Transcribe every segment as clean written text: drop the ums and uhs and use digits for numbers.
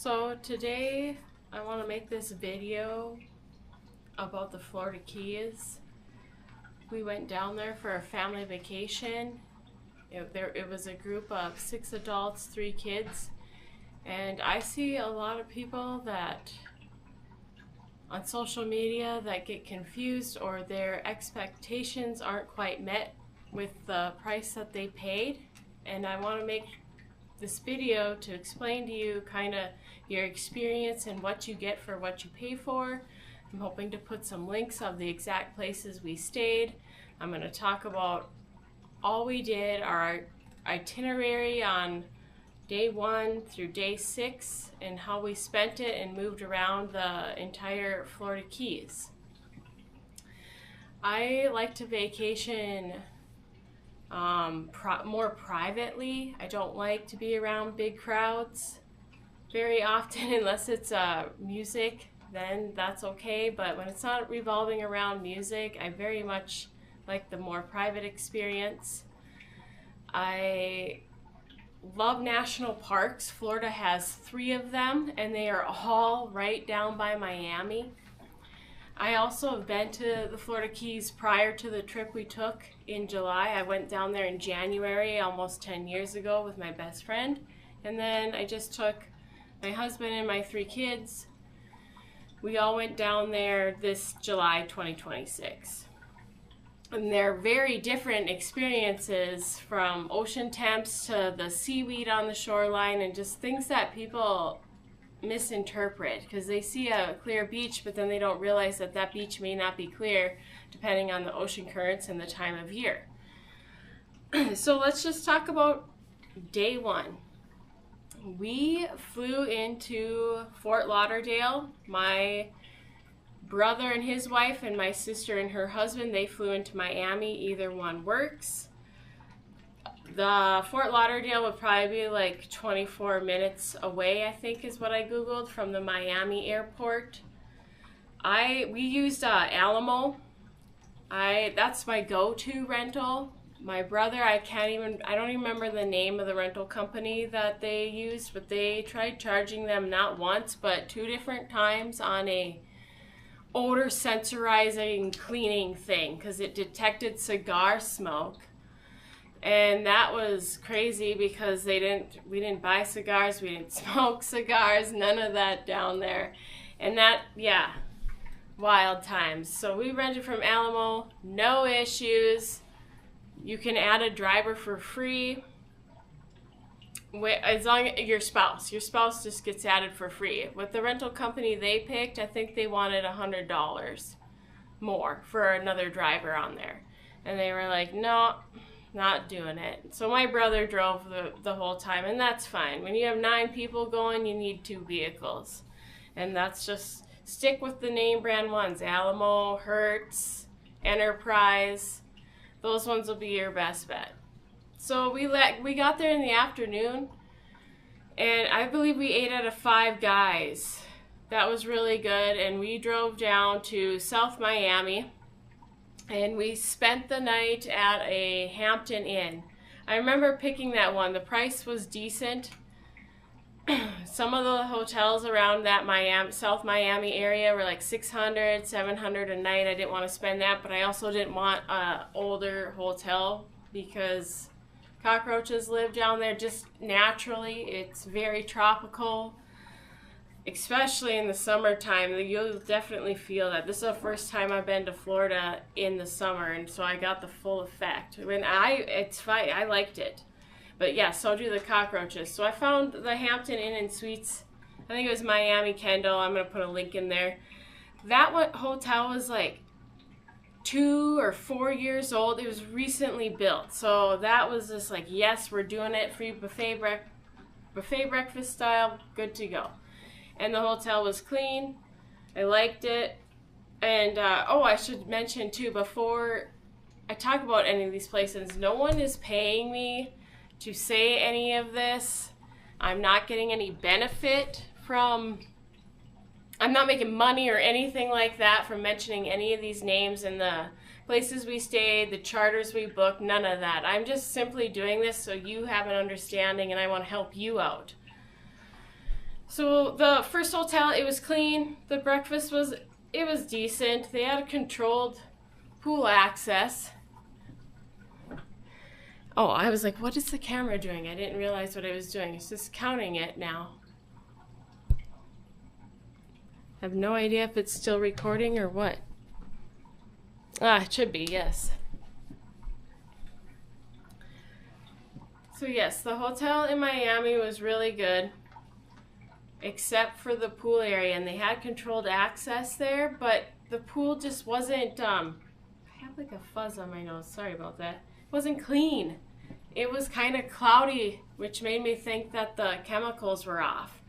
So today I want to make this video about the Florida Keys. We went down there for a family vacation. It was a group of 6 adults, 3 kids, and I see a lot of people that on social media that get confused or their expectations aren't quite met with the price that they paid, and I want to make this video to explain to you kind of your experience and what you get for what you pay for. I'm hoping to put some links of the exact places we stayed. I'm going to talk about all we did, our itinerary on day 1 through day 6, and how we spent it and moved around the entire Florida Keys. I like to vacation more privately. I don't like to be around big crowds very often unless it's music, then that's okay, but when it's not revolving around music, I very much like the more private experience. I love national parks. Florida has 3 of them, and they are all right down by Miami. I also have been to the Florida Keys prior to the trip we took in July. I went down there in January almost 10 years ago with my best friend, and then I just took my husband and my 3 kids. We all went down there this July 2026. And they're very different experiences, from ocean temps to the seaweed on the shoreline and just things that people misinterpret because they see a clear beach, but then they don't realize that that beach may not be clear depending on the ocean currents and the time of year. So let's just talk about day 1. We flew into Fort Lauderdale. My brother and his wife and my sister and her husband, they flew into Miami. Either one works. The Fort Lauderdale would probably be like 24 minutes away, I think is what I googled, from the Miami airport. We used Alamo. That's my go-to rental. My brother, I don't even remember the name of the rental company that they used, but they tried charging them not once but 2 different times on a odor sensorizing cleaning thing because it detected cigar smoke. And that was crazy because we didn't buy cigars, we didn't smoke cigars, none of that down there. And that, yeah, wild times. So we rented from Alamo, no issues. You can add a driver for free. As long as your spouse just gets added for free. With the rental company they picked, I think they wanted $100 more for another driver on there. And they were like, no, not doing it. So my brother drove the whole time, and that's fine. When you have 9 people going, you need 2 vehicles. And that's just, stick with the name brand ones. Alamo, Hertz, Enterprise. Those ones will be your best bet. So we got there in the afternoon, and I believe we ate at a Five Guys. That was really good, and we drove down to South Miami, and we spent the night at a Hampton Inn. I remember picking that one. The price was decent. Some of the hotels around that South Miami area were like $600, $700 a night. I didn't want to spend that, but I also didn't want an older hotel because cockroaches live down there just naturally. It's very tropical, especially in the summertime. You'll definitely feel that. This is the first time I've been to Florida in the summer, and so I got the full effect. It's fine. I liked it. But yeah, so do the cockroaches. So I found the Hampton Inn and Suites. I think it was Miami Kendall. I'm going to put a link in there. That hotel was like 2 or 4 years old. It was recently built. So that was just like, yes, we're doing it. Free buffet breakfast style. Good to go. And the hotel was clean. I liked it. And, I should mention too, before I talk about any of these places, no one is paying me to say any of this. I'm not getting any benefit from, I'm not making money or anything like that from mentioning any of these names and the places we stayed, the charters we booked, none of that. I'm just simply doing this so you have an understanding, and I want to help you out. So the first hotel, it was clean. The breakfast was, it was decent. They had a controlled pool access. Oh, I was like, what is the camera doing? I didn't realize what I was doing. It's just counting it now. I have no idea if it's still recording or what. Ah, it should be, yes. So yes, the hotel in Miami was really good, except for the pool area, and they had controlled access there, but the pool just wasn't, I have like a fuzz on my nose, sorry about that. It wasn't clean. It was kind of cloudy, which made me think that the chemicals were off.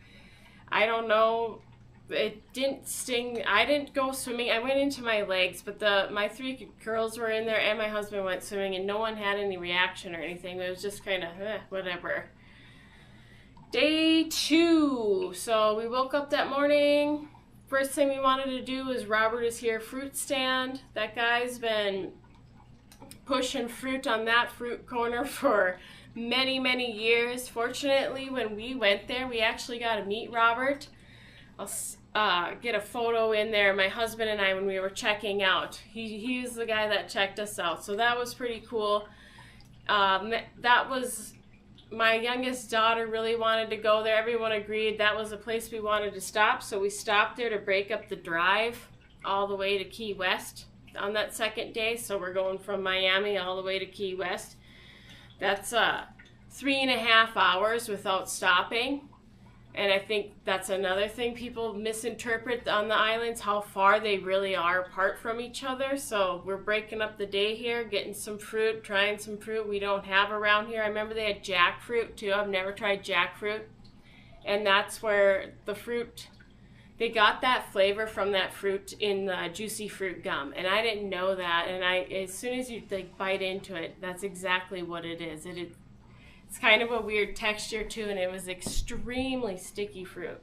I don't know, it didn't sting. I didn't go swimming. I went into my legs, but my 3 girls were in there and my husband went swimming, and no one had any reaction or anything. It was just kind of whatever. Day 2. So we woke up that morning. First thing we wanted to do was Robert is here fruit stand. That guy's been pushing fruit on that fruit corner for many, many years. Fortunately, when we went there, we actually got to meet Robert. I'll get a photo in there, my husband and I, when we were checking out. He was the guy that checked us out, so that was pretty cool. That was, my youngest daughter really wanted to go there. Everyone agreed that was a place we wanted to stop, so we stopped there to break up the drive all the way to Key West on that second day. So we're going from Miami all the way to Key West. That's 3.5 hours without stopping. And I think that's another thing people misinterpret on the islands, how far they really are apart from each other. So we're breaking up the day here, getting some fruit, trying some fruit we don't have around here. I remember they had jackfruit too. I've never tried jackfruit. And that's where the fruit, they got that flavor from that fruit in the juicy fruit gum. And I didn't know that. And as soon as you like bite into it, that's exactly what it is. It's kind of a weird texture too, and it was extremely sticky fruit.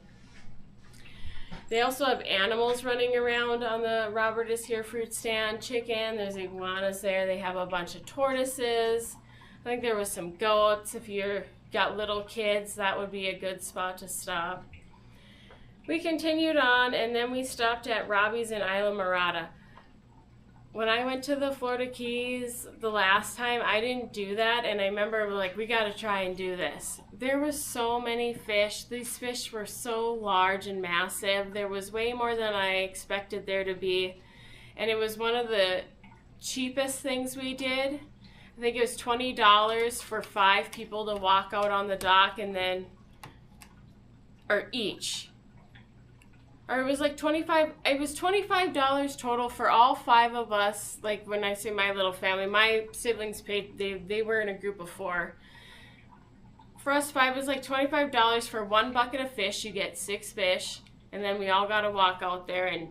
They also have animals running around on the Robert is here fruit stand. Chicken, there's iguanas there. They have a bunch of tortoises. I think there was some goats. If you've got little kids, that would be a good spot to stop. We continued on, and then we stopped at Robbie's in Islamorada. When I went to the Florida Keys the last time, I didn't do that, and I remember like, we got to try and do this. There was so many fish. These fish were so large and massive. There was way more than I expected there to be, and it was one of the cheapest things we did. I think it was $20 for 5 people to walk out on the dock, and then, or each. Or it was like $25 total for all 5 of us. Like when I say my little family, my siblings paid, they were in a group of 4. For us 5, it was like $25 for 1 bucket of fish. You get 6 fish, and then we all got to walk out there and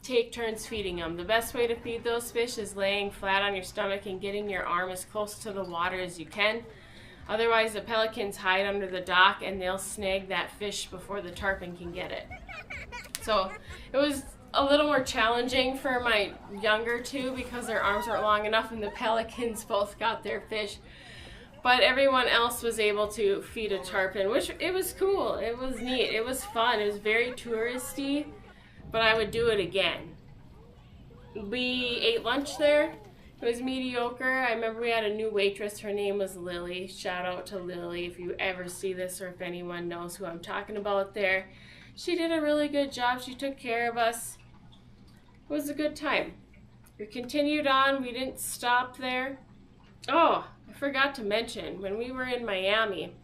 take turns feeding them. The best way to feed those fish is laying flat on your stomach and getting your arm as close to the water as you can. Otherwise, the pelicans hide under the dock and they'll snag that fish before the tarpon can get it. So it was a little more challenging for my younger 2 because their arms weren't long enough, and the pelicans both got their fish. But everyone else was able to feed a tarpon, which it was cool. It was neat. It was fun. It was very touristy, but I would do it again. We ate lunch there. It was mediocre. I remember we had a new waitress. Her name was Lily. Shout out to Lily if you ever see this or if anyone knows who I'm talking about there. She did a really good job. She took care of us. It was a good time. We continued on. We didn't stop there. Oh, I forgot to mention, when we were in Miami,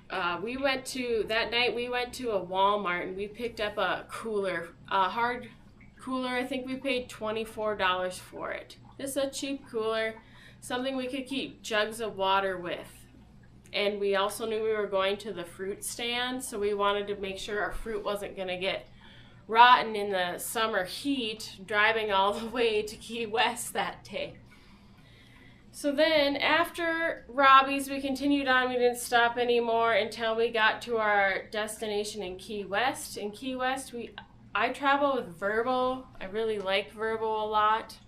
that night we went to a Walmart and we picked up a cooler, a hard cooler. I think we paid $24 for it. Just a cheap cooler, something we could keep jugs of water with. And we also knew we were going to the fruit stand, so we wanted to make sure our fruit wasn't going to get rotten in the summer heat, driving all the way to Key West that day. So then after Robbie's, we continued on. We didn't stop anymore until we got to our destination in Key West. In Key West, I travel with VRBO. I really like VRBO a lot.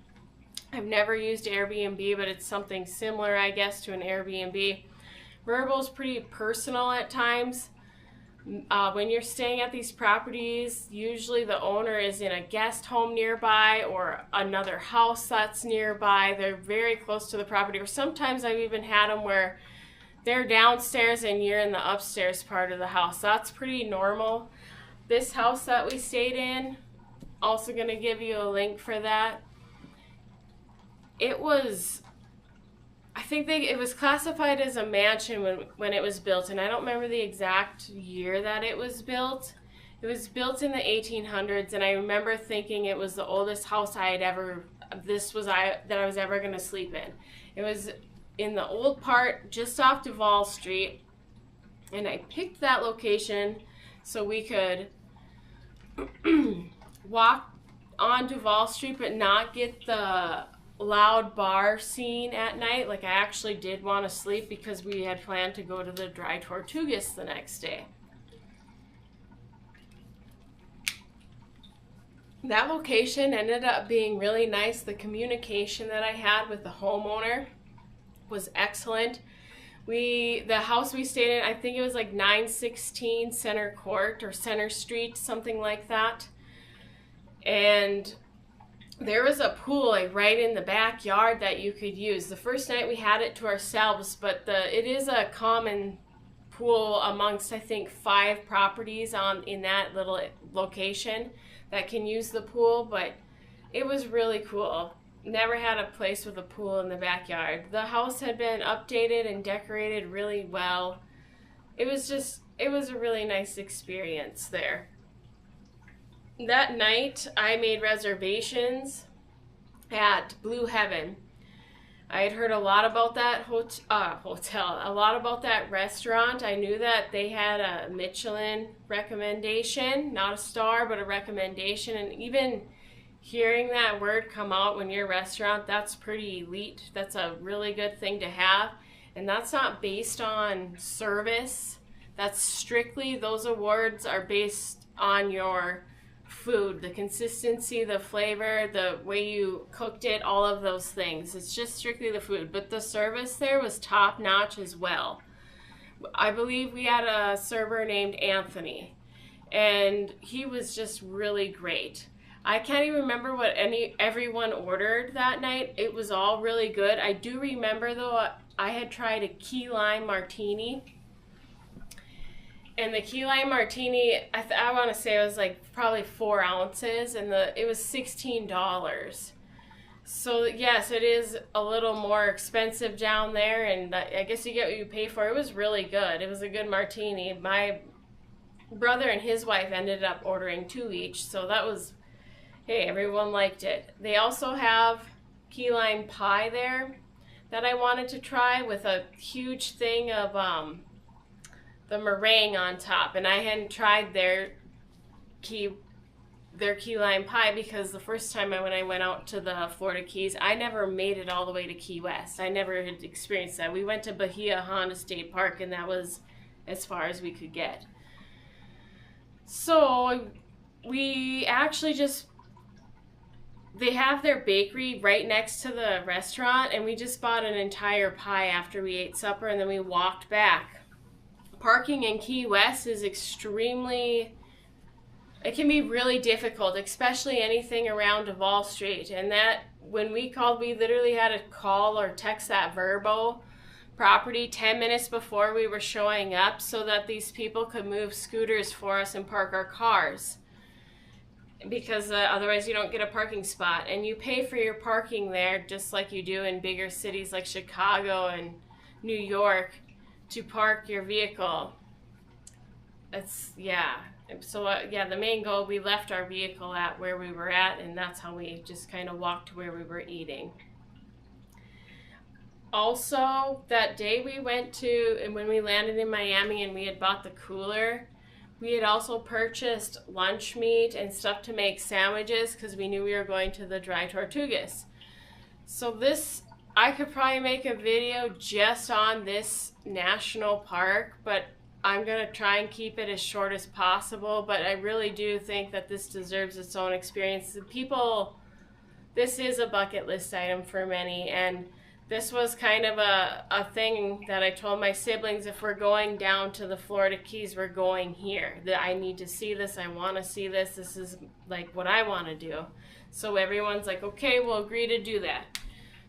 I've never used Airbnb, but it's something similar, I guess, to an Airbnb. VRBO is pretty personal at times. When you're staying at these properties, usually the owner is in a guest home nearby or another house that's nearby. They're very close to the property, or sometimes I've even had them where they're downstairs and you're in the upstairs part of the house. That's pretty normal. This house that we stayed in, also going to give you a link for that. It was, I think it was classified as a mansion when it was built, and I don't remember the exact year that it was built. It was built in the 1800s, and I remember thinking it was the oldest house that I was ever going to sleep in. It was in the old part, just off Duval Street, and I picked that location so we could walk on Duval Street but not get the loud bar scene at night. Like, I actually did want to sleep because we had planned to go to the Dry Tortugas the next day. That location ended up being really nice. The communication that I had with the homeowner was excellent. The house we stayed in, I think it was like 916 Center Court or Center Street, something like that. And there was a pool like right in the backyard that you could use. The first night we had it to ourselves, but it is a common pool amongst, I think, 5 properties in that little location that can use the pool, but it was really cool. Never had a place with a pool in the backyard. The house had been updated and decorated really well. It was a really nice experience there. That night, I made reservations at Blue Heaven. I had heard a lot about that hotel, a lot about that restaurant. I knew that they had a Michelin recommendation, not a star, but a recommendation. And even hearing that word come out when you're a restaurant, that's pretty elite. That's a really good thing to have. And that's not based on service. That's strictly, those awards are based on your food, the consistency, the flavor, the way you cooked it, all of those things. It's just strictly the food, but the service there was top notch as well. I believe we had a server named Anthony, and he was just really great. I can't even remember what everyone ordered that night. It was all really good. I do remember though, I had tried a key lime martini. And the key lime martini, I want to say it was like probably 4 ounces, and it was $16. So yes, it is a little more expensive down there, and I guess you get what you pay for. It was really good. It was a good martini. My brother and his wife ended up ordering 2 each, so that was, hey, everyone liked it. They also have key lime pie there that I wanted to try with a huge thing of the meringue on top, and I hadn't tried their key lime pie because the first time when I went out to the Florida Keys, I never made it all the way to Key West. I never had experienced that. We went to Bahia Honda State Park, and that was as far as we could get. So we actually they have their bakery right next to the restaurant, and we just bought an entire pie after we ate supper, and then we walked back. Parking in Key West is it can be really difficult, especially anything around Duval Street. And that, when we called, we literally had to call or text that VRBO property 10 minutes before we were showing up so that these people could move scooters for us and park our cars. Because otherwise you don't get a parking spot. And you pay for your parking there just like you do in bigger cities like Chicago and New York to park your vehicle. So the main goal, we left our vehicle at where we were at, and that's how we just kind of walked to where we were eating. Also, that day we went to, and when we landed in Miami and we had bought the cooler, we had also purchased lunch meat and stuff to make sandwiches because we knew we were going to the Dry Tortugas. So I could probably make a video just on this national park, but I'm going to try and keep it as short as possible. But I really do think that this deserves its own experience. This is a bucket list item for many, and this was kind of a thing that I told my siblings, if we're going down to the Florida Keys, we're going here. That I need to see this, I want to see this, this is like what I want to do. So everyone's like, okay, we'll agree to do that.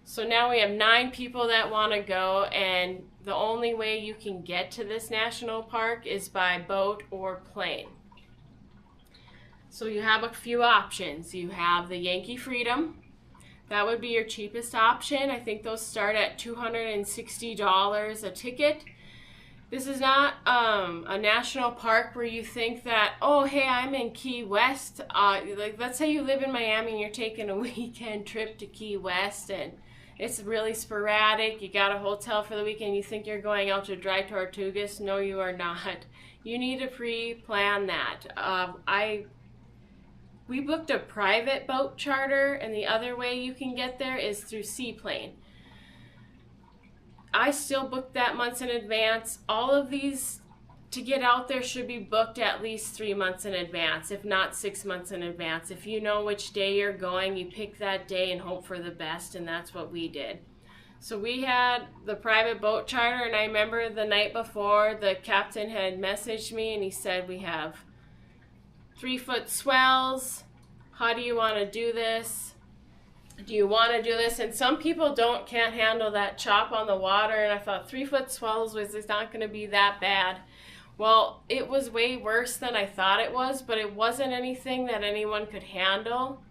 So now we have 9 people that want to go, and the only way you can get to this national park is by boat or plane. So you have a few options. You have the Yankee Freedom. That would be your cheapest option. I think those start at $260 a ticket. This is not a national park where you think that, oh, hey, I'm in Key West. Like, let's say you live in Miami and you're taking a weekend trip to Key West, and it's really sporadic. You got a hotel for the weekend. You think you're going out to Dry Tortugas. No, you are not. You need to pre-plan that. We booked a private boat charter, and the other way you can get there is through seaplane. I still booked that months in advance. All of these to get out there should be booked at least 3 months in advance, if not 6 months in advance. If you know which day you're going, you pick that day and hope for the best, and that's what we did. So we had the private boat charter, and I remember the night before, the captain had messaged me, and he said, we have 3-foot swells. How do you want to do this? Do you want to do this? And some people can't handle that chop on the water, and I thought 3-foot swells was not going to be that bad. Well, it was way worse than I thought it was, but it wasn't anything that anyone could handle.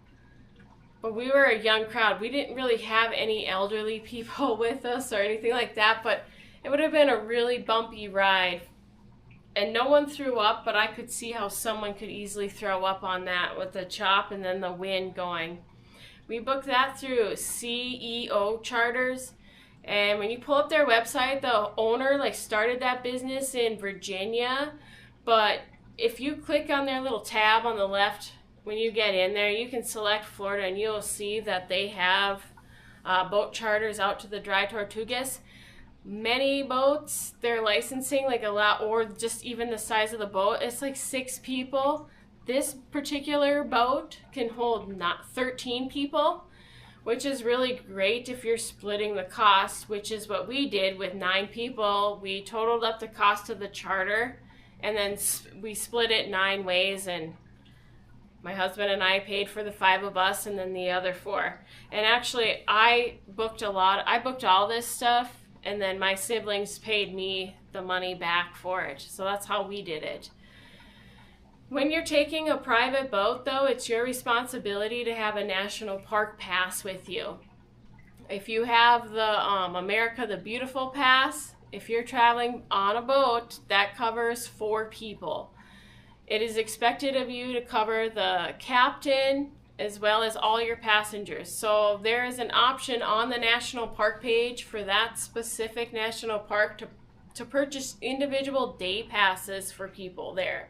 But we were a young crowd. We didn't really have any elderly people with us or anything like that, but it would have been a really bumpy ride. And no one threw up, but I could see how someone could easily throw up on that with the chop and then the wind going. We booked that through CEO Charters. And when you pull up their website, the owner started that business in Virginia. But if you click on their little tab on the left, when you get in there, you can select Florida, and you'll see that they have boat charters out to the Dry Tortugas. Many boats, their licensing, a lot, or just even the size of the boat, it's 6 people. This particular boat can hold 13 people, which is really great if you're splitting the cost, which is what we did with 9 people. We totaled up the cost of the charter, and then we split it 9 ways, and my husband and I paid for the 5 of us, and then the other 4. And actually, I booked all this stuff, and then my siblings paid me the money back for it. So that's how we did it. When you're taking a private boat, though, it's your responsibility to have a national park pass with you. If you have the America the Beautiful pass, if you're traveling on a boat, that covers 4 people. It is expected of you to cover the captain as well as all your passengers. So there is an option on the national park page for that specific national park to purchase individual day passes for people there,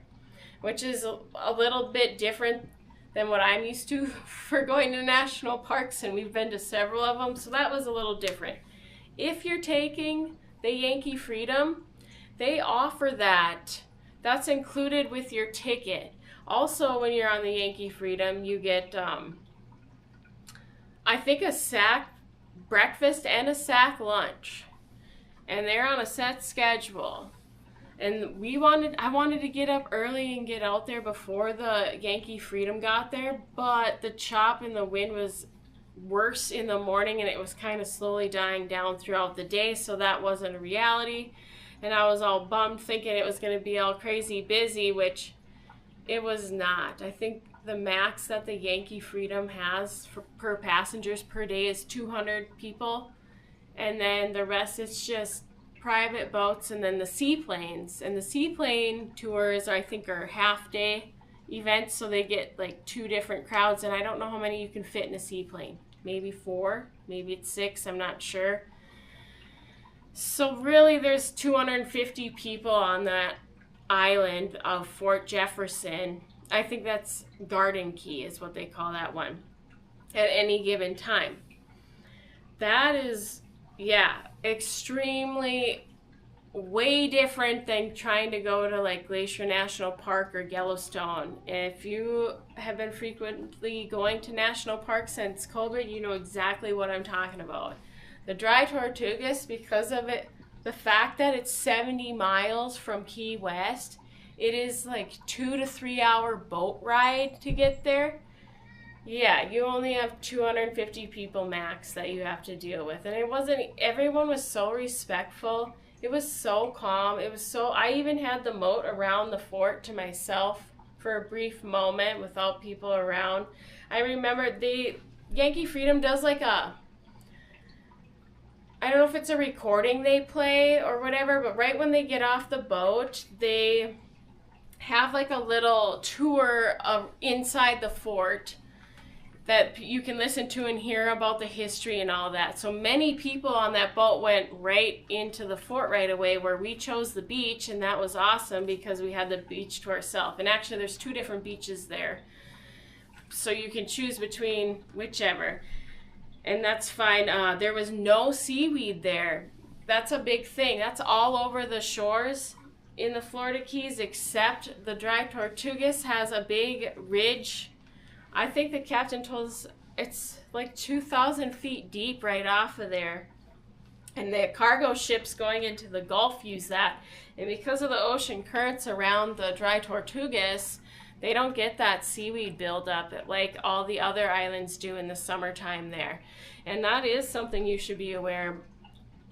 which is a little bit different than what I'm used to for going to national parks, and we've been to several of them, so that was a little different. If you're taking the Yankee Freedom, they offer that. That's included with your ticket. Also, when you're on the Yankee Freedom, you get, I think, a sack breakfast and a sack lunch. And they're on a set schedule. And I wanted to get up early and get out there before the Yankee Freedom got there, but the chop and the wind was worse in the morning, and it was kind of slowly dying down throughout the day, so that wasn't a reality. And I was all bummed thinking it was going to be all crazy busy, which it was not. I think the max that the Yankee Freedom has per passengers per day is 200 people. And then the rest is just private boats and then the seaplanes. And the seaplane tours, I think, are half-day events, so they get 2 different crowds. And I don't know how many you can fit in a seaplane. Maybe 4, maybe it's 6, I'm not sure. So really there's 250 people on that island of Fort Jefferson. I think that's Garden Key is what they call that one at any given time. That is, extremely way different than trying to go to Glacier National Park or Yellowstone. If you have been frequently going to national parks since COVID, you know exactly what I'm talking about. The dry Tortugas, because of it, the fact that it's 70 miles from Key West, it is like 2 to 3 hour boat ride to get there. Yeah, you only have 250 people max that you have to deal with. And it wasn't, everyone was so respectful. It was so calm. It was so, I even had the moat around the fort to myself for a brief moment without people around. I remember Yankee Freedom does like a, I don't know if it's a recording they play or whatever, but right when they get off the boat, they have like a little tour of inside the fort that you can listen to and hear about the history and all that. So many people on that boat went right into the fort right away, where we chose the beach, and that was awesome because we had the beach to ourselves. And actually there's 2 different beaches there, so you can choose between whichever. And that's fine. There was no seaweed there. That's a big thing. That's all over the shores in the Florida Keys, except the dry Tortugas has a big ridge. I think the captain told us it's like 2,000 feet deep right off of there. And the cargo ships going into the Gulf use that. And because of the ocean currents around the dry Tortugas, they don't get that seaweed buildup like all the other islands do in the summertime there. And that is something you should be aware of,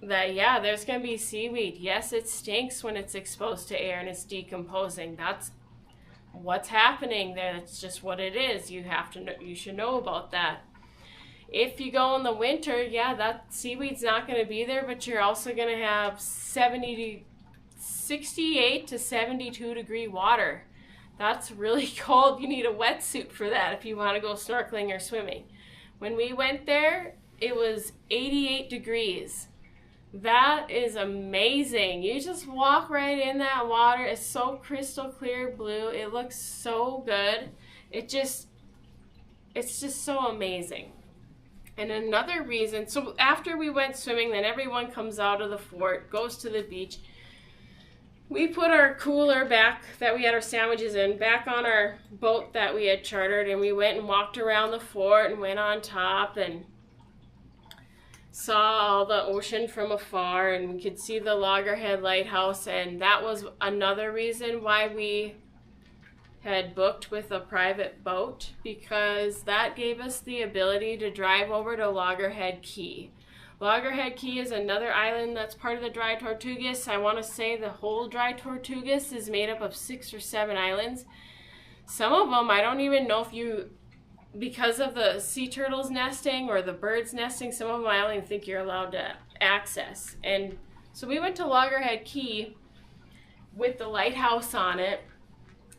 that, yeah, there's going to be seaweed. Yes, it stinks when it's exposed to air and it's decomposing. That's what's happening there. That's just what it is. You have to know, you should know about that. If you go in the winter, yeah, that seaweed's not going to be there, but you're also going to have 68 to 72 degree water. That's really cold. You need a wetsuit for that if you want to go snorkeling or swimming. When we went there, it was 88 degrees. That is amazing. You just walk right in that water. It's so crystal clear blue. It looks so good. It's just so amazing. And another reason, so after we went swimming, then everyone comes out of the fort, goes to the beach. We put our cooler back that we had our sandwiches in back on our boat that we had chartered, and we went and walked around the fort and went on top and saw all the ocean from afar, and we could see the Loggerhead lighthouse. And that was another reason why we had booked with a private boat, because that gave us the ability to drive over to Loggerhead Key. Loggerhead Key is another island that's part of the dry Tortugas. I want to say the whole dry Tortugas is made up of 6 or 7 islands. Some of them, I don't even know if you, because of the sea turtles nesting or the birds nesting, some of them I don't even think you're allowed to access. And so we went to Loggerhead Key with the lighthouse on it,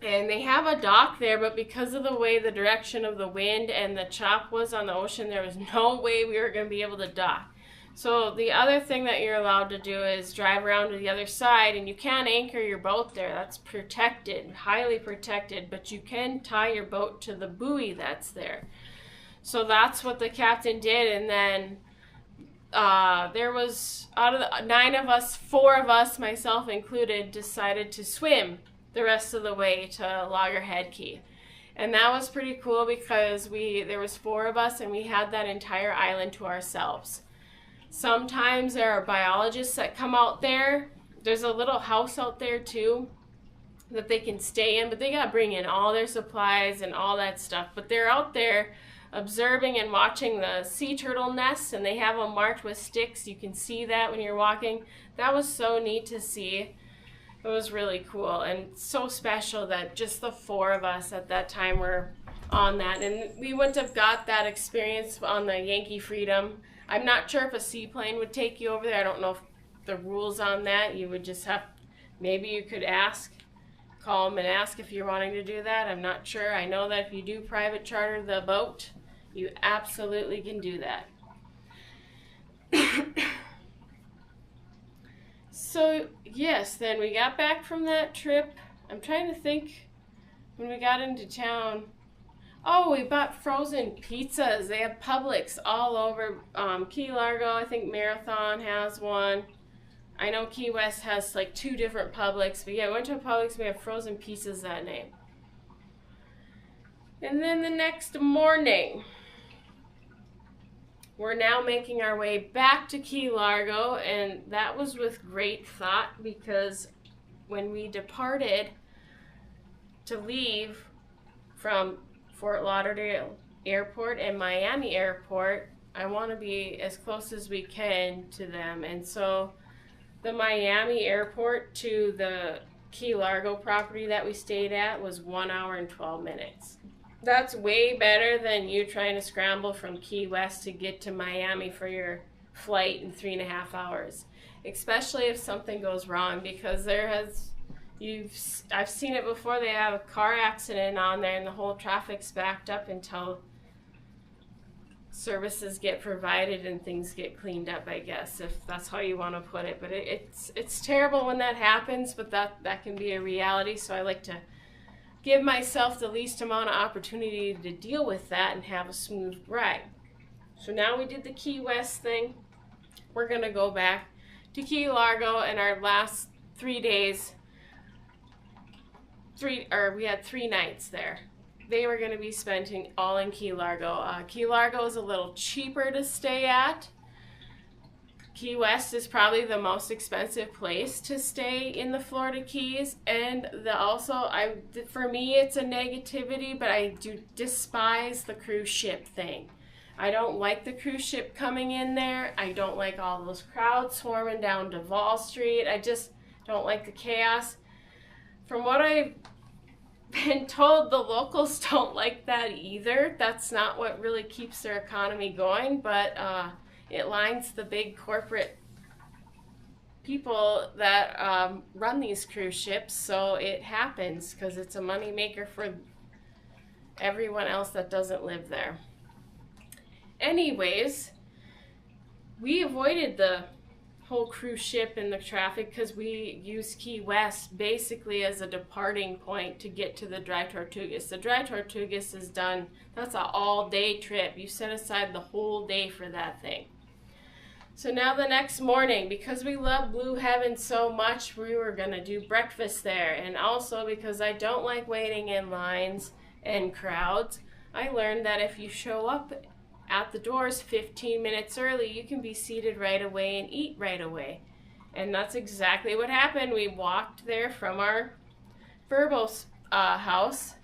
and they have a dock there, but because of the way the direction of the wind and the chop was on the ocean, there was no way we were going to be able to dock. So the other thing that you're allowed to do is drive around to the other side, and you can't anchor your boat there. That's protected, highly protected, but you can tie your boat to the buoy that's there. So that's what the captain did. And then there was, out of the 9 of us, 4 of us, myself included, decided to swim the rest of the way to Loggerhead Key. And that was pretty cool because there was 4 of us and we had that entire island to ourselves. Sometimes there are biologists that come out there. There's a little house out there too that they can stay in, but they got to bring in all their supplies and all that stuff. But they're out there observing and watching the sea turtle nests, and they have them marked with sticks. You can see that when you're walking. That was so neat to see. It was really cool and so special that just the 4 of us at that time were on that. And we wouldn't have got that experience on the Yankee Freedom. I'm not sure if a seaplane would take you over there. I don't know if the rules on that. You would just have, maybe you could call them and ask if you're wanting to do that. I'm not sure. I know that if you do private charter the boat, you absolutely can do that. So, yes, then we got back from that trip. I'm trying to think when we got into town. Oh, we bought frozen pizzas. They have Publix all over Key Largo. I think Marathon has one. I know Key West has like 2 different Publix. But yeah, we went to a Publix. We have frozen pizzas that night. And then the next morning, We're now making our way back to Key Largo, and that was with great thought, because when we departed to leave from Fort Lauderdale Airport and Miami Airport, I want to be as close as we can to them. And so the Miami Airport to the Key Largo property that we stayed at was 1 hour and 12 minutes. That's way better than you trying to scramble from Key West to get to Miami for your flight in 3.5 hours, especially if something goes wrong, because I've seen it before. They have a car accident on there and the whole traffic's backed up until services get provided and things get cleaned up, I guess, if that's how you want to put it. But it's terrible when that happens, but that can be a reality. So I like to give myself the least amount of opportunity to deal with that and have a smooth ride. So now we did the Key West thing. We're going to go back to Key Largo, and our last 3 days, we had 3 nights there. They were going to be spent all in Key Largo. Key Largo is a little cheaper to stay at. Key West is probably the most expensive place to stay in the Florida Keys, and for me it's a negativity, but I do despise the cruise ship thing. I don't like the cruise ship coming in there. I don't like all those crowds swarming down Duval Street. I just don't like the chaos. From what I've been told, the locals don't like that either. That's not what really keeps their economy going, but it lines the big corporate people that run these cruise ships, so it happens because it's a money maker for everyone else that doesn't live there. Anyways, we avoided the whole cruise ship and the traffic because we used Key West basically as a departing point to get to the Dry Tortugas. The Dry Tortugas is done. That's an all-day trip. You set aside the whole day for that thing. So now the next morning, because we love Blue Heaven so much, we were going to do breakfast there. And also because I don't like waiting in lines and crowds, I learned that if you show up at the doors 15 minutes early, you can be seated right away and eat right away. And that's exactly what happened. We walked there from our VRBO house.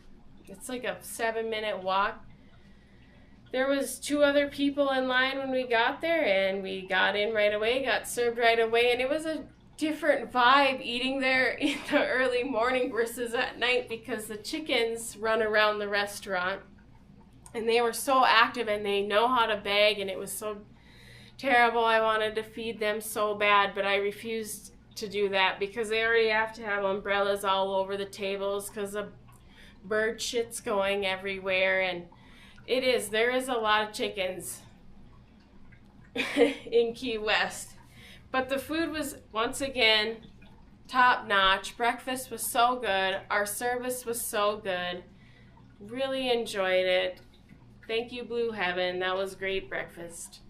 It's like a 7-minute walk. There was 2 other people in line when we got there, and we got in right away, got served right away, and it was a different vibe eating there in the early morning versus at night, because the chickens run around the restaurant. And they were so active and they know how to bag, and it was so terrible. I wanted to feed them so bad, but I refused to do that because they already have to have umbrellas all over the tables because the bird shit's going everywhere. And there is a lot of chickens in Key West. But the food was, once again, top notch. Breakfast was so good. Our service was so good. Really enjoyed it. Thank you, Blue Heaven. That was great breakfast.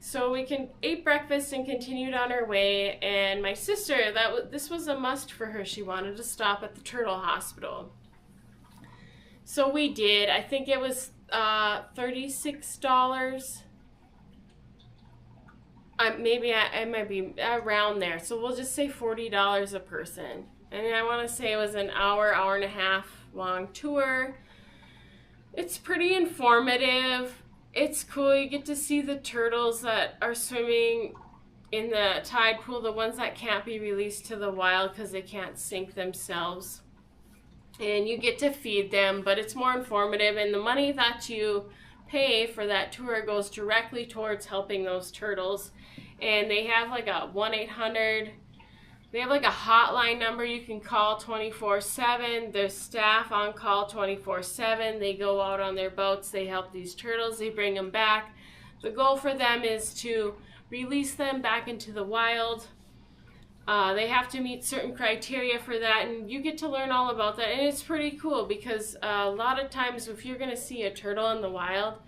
So we ate breakfast and continued on our way. And my sister, this was a must for her. She wanted to stop at the Turtle Hospital. So we did. I think it was $36. Maybe I might be around there. So we'll just say $40 a person. And I want to say it was an hour and a half long tour. It's pretty informative. It's cool. You get to see the turtles that are swimming in the tide pool, the ones that can't be released to the wild because they can't sink themselves. And you get to feed them, but it's more informative. And the money that you pay for that tour goes directly towards helping those turtles. And they have like a 1-800... They have like a hotline number you can call 24/7. There's staff on call 24/7. They go out on their boats. They help these turtles. They bring them back. The goal for them is to release them back into the wild. They have to meet certain criteria for that, and you get to learn all about that. And it's pretty cool because a lot of times if you're going to see a turtle in the wild,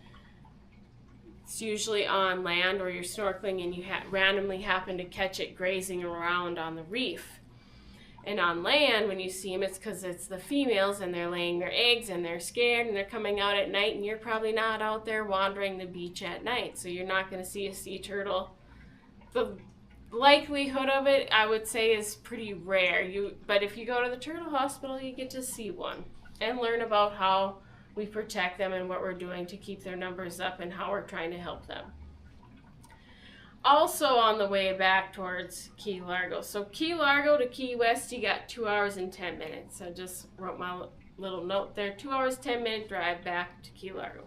it's usually on land or you're snorkeling and you randomly happen to catch it grazing around on the reef. And on land, when you see them, it's because it's the females and they're laying their eggs and they're scared and they're coming out at night, and you're probably not out there wandering the beach at night, so you're not going to see a sea turtle. The likelihood of it, I would say, is pretty rare. But if you go to the turtle hospital, you get to see one and learn about how we protect them and what we're doing to keep their numbers up and how we're trying to help them. Also on the way back towards Key Largo. So Key Largo to Key West, you got 2 hours and 10 minutes. I just wrote my little note there. 2 hours, 10-minute drive back to Key Largo.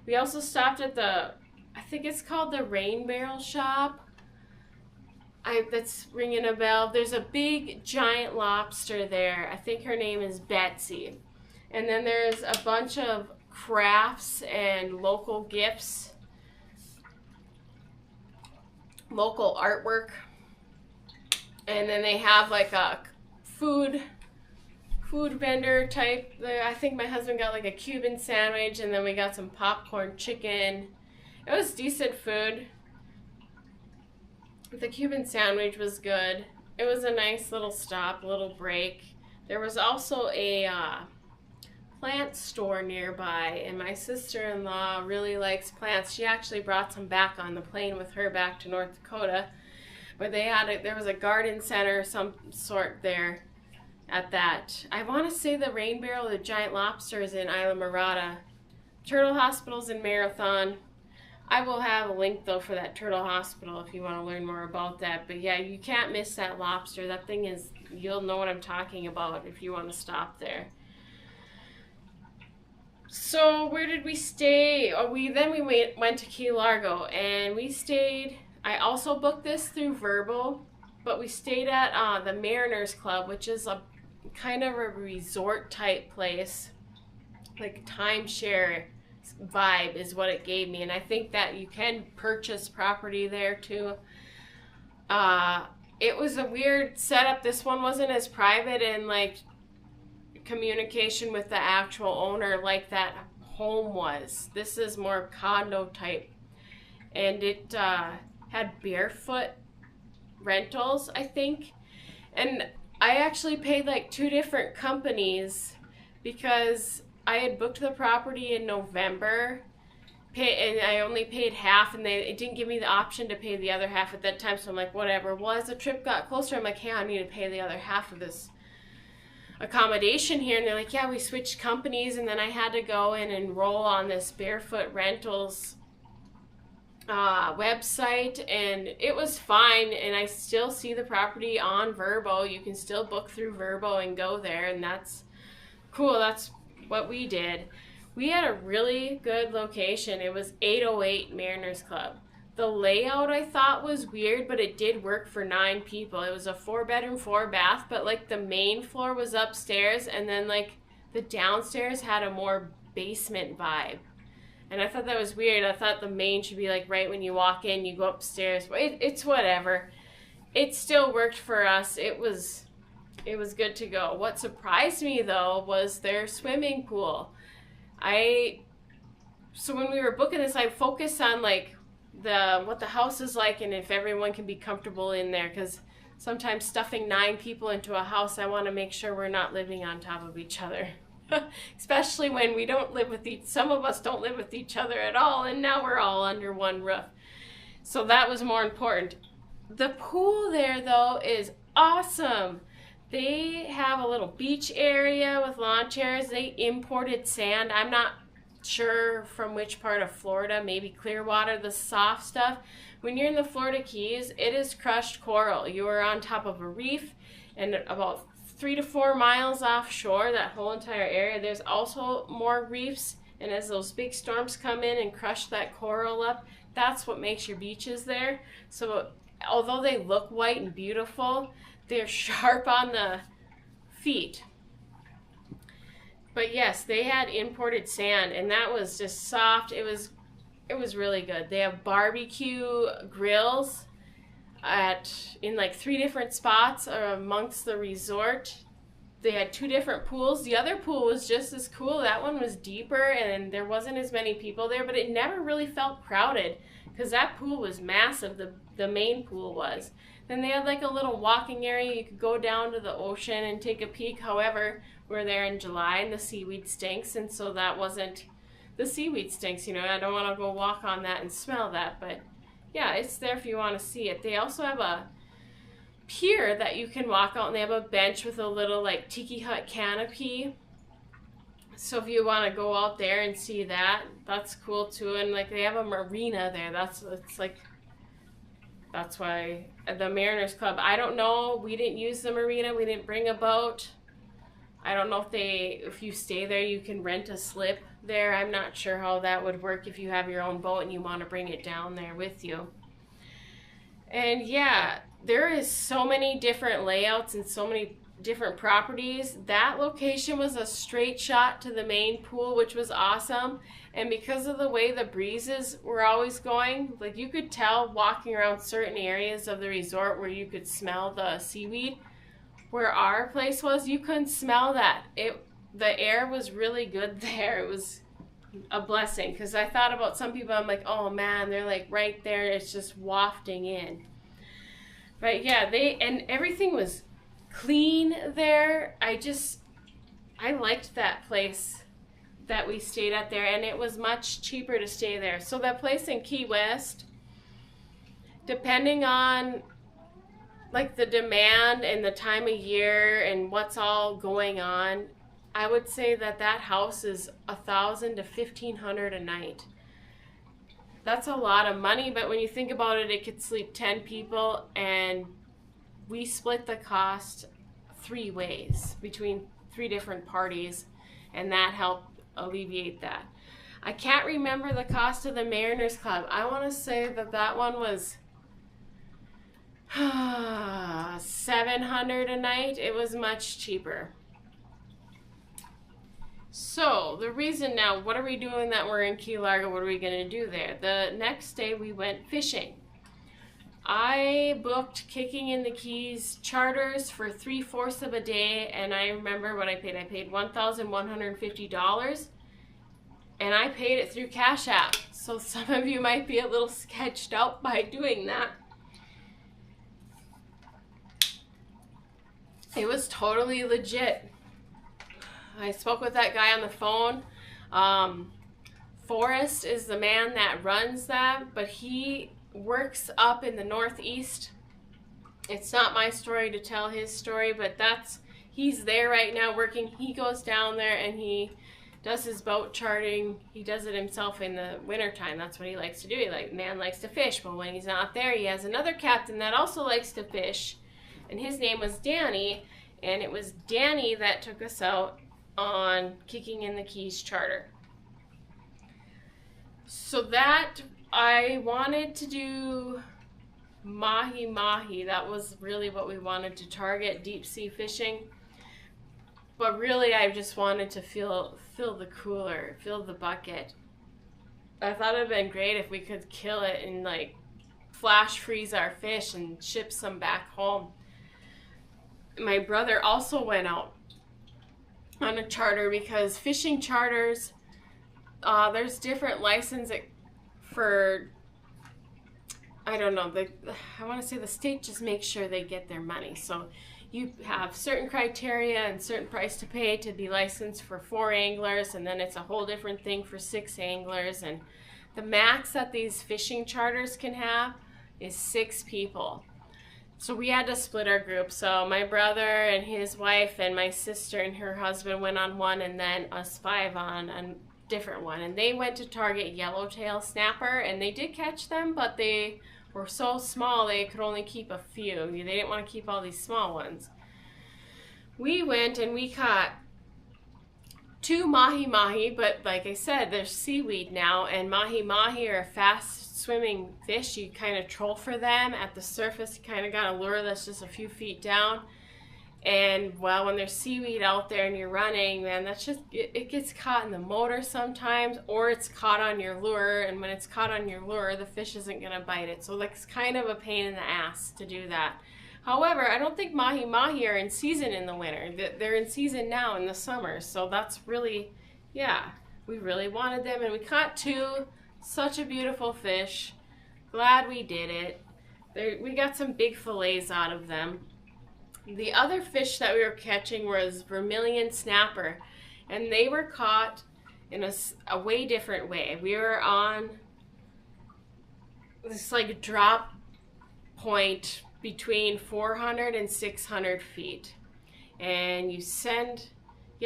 We also stopped at I think it's called the Rain Barrel Shop. That's ringing a bell. There's a big giant lobster there. I think her name is Betsy. And then there's a bunch of crafts and local gifts. Local artwork, and then they have like a food vendor type there. I think my husband got like a Cuban sandwich, and then we got some popcorn chicken. It was decent food. The Cuban sandwich was good. It was a nice little stop, a little break. There was also a plant store nearby, and my sister-in-law really likes plants. She actually brought some back on the plane with her back to North Dakota, but there was a garden center of some sort there at that. I want to say the Rain Barrel, the giant lobster, is in Islamorada. Turtle Hospital's in Marathon. I will have a link though for that turtle hospital if you want to learn more about that. But yeah, you can't miss that lobster. That thing is, you'll know what I'm talking about if you want to stop there. So where did we stay? We went to Key Largo, and we stayed. I also booked this through VRBO, but we stayed at the Mariners Club, which is a kind of a resort type place, like timeshare vibe is what it gave me. And I think that you can purchase property there too. It was a weird setup. This one wasn't as private and like communication with the actual owner like that home was. This is more condo type, and it had barefoot rentals, I think. And I actually paid like 2 different companies because I had booked the property in November, and I only paid half, and it didn't give me the option to pay the other half at that time. So I'm like, whatever. Well, as the trip got closer, I'm like, hey, I need to pay the other half of this accommodation here. And they're like, yeah, we switched companies, and then I had to go and enroll on this barefoot rentals website, and it was fine. And I still see the property on VRBO. You can still book through VRBO and go there, and that's cool. That's what we did. We had a really good location. It was 808 Mariners Club. The layout I thought was weird, but it did work for 9 people. It was a 4-bedroom, 4-bath, but like the main floor was upstairs, and then like the downstairs had a more basement vibe. And I thought that was weird. I thought the main should be like right when you walk in, you go upstairs. But it's whatever. It still worked for us. It was good to go. What surprised me though was their swimming pool. So when we were booking this, I focused on like what the house is like and if everyone can be comfortable in there, because sometimes stuffing 9 people into a house, I want to make sure we're not living on top of each other. Especially when we don't live with some of us don't live with each other at all, and now we're all under one roof. So that was more important. The pool there though is awesome. They have a little beach area with lawn chairs. They imported sand. I'm not sure from which part of Florida, maybe Clearwater, the soft stuff. When you're in the Florida Keys, it is crushed coral. You are on top of a reef, and about 3 to 4 miles offshore, that whole entire area, there's also more reefs. And as those big storms come in and crush that coral up, that's what makes your beaches there. So although they look white and beautiful, they're sharp on the feet. But yes, they had imported sand, and that was just soft. It was really good. They have barbecue grills in like 3 different spots amongst the resort. They had 2 different pools. The other pool was just as cool. That one was deeper, and there wasn't as many people there, but it never really felt crowded because that pool was massive. The main pool was. Then they had like a little walking area. You could go down to the ocean and take a peek. However, we're there in July and the seaweed stinks, and so that wasn't, the seaweed stinks, you know, I don't want to go walk on that and smell that, but yeah, it's there if you want to see it. They also have a pier that you can walk out, and they have a bench with a little like tiki hut canopy. So if you want to go out there and see that, that's cool too. And like they have a marina there. That's why the Mariners Club. I don't know. We didn't use the marina. We didn't bring a boat. I don't know if you stay there, you can rent a slip there. I'm not sure how that would work if you have your own boat and you want to bring it down there with you. And yeah, there is so many different layouts and so many different properties. That location was a straight shot to the main pool, which was awesome. And because of the way the breezes were always going, like you could tell walking around certain areas of the resort where you could smell the seaweed. Where our place was, you couldn't smell that. The air was really good there. It was a blessing, because I thought about some people, I'm like, oh man, they're like right there, it's just wafting in. But yeah, and everything was clean there. I liked that place that we stayed at there, and it was much cheaper to stay there. So that place in Key West, depending on like the demand and the time of year and what's all going on, I would say that house is $1,000 to $1,500 a night. That's a lot of money, but when you think about it, it could sleep 10 people, and we split the cost 3 ways between 3 different parties, and that helped alleviate that. I can't remember the cost of the Mariners Club. I want to say that one was $700 a night. It was much cheaper. So the reason now, what are we doing that we're in Key Largo? What are we going to do there? The next day we went fishing. I booked Kicking in the Keys charters for 3/4 of a day, and I remember what I paid. I paid $1,150, and I paid it through Cash App. So some of you might be a little sketched out by doing that. It was totally legit. I spoke with that guy on the phone. Forrest is the man that runs that, but he works up in the Northeast. It's not my story to tell his story, but he's there right now working. He goes down there and he does his boat charting. He does it himself in the wintertime. That's what he likes to do. Man likes to fish, but when he's not there, he has another captain that also likes to fish. And his name was Danny, and it was Danny that took us out on Kicking in the Keys charter. So that, I wanted to do Mahi. That was really what we wanted to target, deep sea fishing. But really, I just wanted to fill the cooler, fill the bucket. I thought it would have been great if we could kill it and like flash freeze our fish and ship some back home. My brother also went out on a charter, because fishing charters, there's different license for, I don't know, I want to say the state just makes sure they get their money. So you have certain criteria and certain price to pay to be licensed for 4 anglers, and then it's a whole different thing for 6 anglers. And the max that these fishing charters can have is 6 people. So we had to split our group. So my brother and his wife and my sister and her husband went on one, and then us 5 on a different one. And they went to target yellowtail snapper, and they did catch them, but they were so small they could only keep a few. They didn't want to keep all these small ones. We went and we caught 2 mahi, but like I said, there's seaweed now, and mahi are fast swimming fish. You kind of troll for them at the surface. You kind of got a lure that's just a few feet down, and well, when there's seaweed out there and you're running, man, that's just, it gets caught in the motor sometimes, or it's caught on your lure, and when it's caught on your lure, the fish isn't gonna bite it. So like, it's kind of a pain in the ass to do that. However, I don't think mahi are in season in the winter. They're in season now in the summer, so that's really, yeah, we really wanted them, and we caught 2. Such a beautiful fish. Glad we did it. We got some big fillets out of them. The other fish that we were catching was vermilion snapper, and they were caught in a way different way. We were on this like drop point between 400 and 600 feet, and you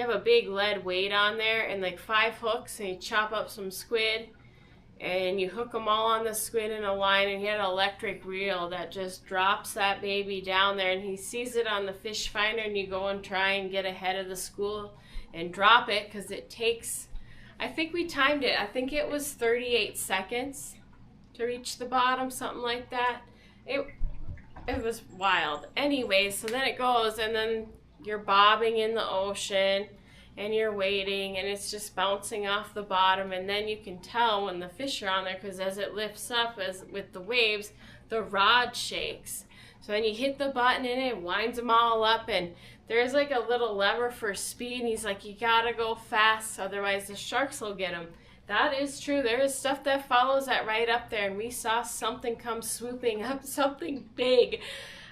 have a big lead weight on there and like 5 hooks, and you chop up some squid and you hook them all on the squid in a line, and he had an electric reel that just drops that baby down there, and he sees it on the fish finder, and you go and try and get ahead of the school and drop it, because it takes, I think we timed it, I think it was 38 seconds to reach the bottom, something like that. It was wild. Anyway, so then it goes, and then you're bobbing in the ocean, and you're waiting, and it's just bouncing off the bottom, and then you can tell when the fish are on there, because as it lifts up with the waves, the rod shakes. So then you hit the button and it winds them all up, and there's like a little lever for speed, and he's like, you gotta go fast, otherwise the sharks will get them. That is true. There is stuff that follows that right up there, and we saw something come swooping up, something big.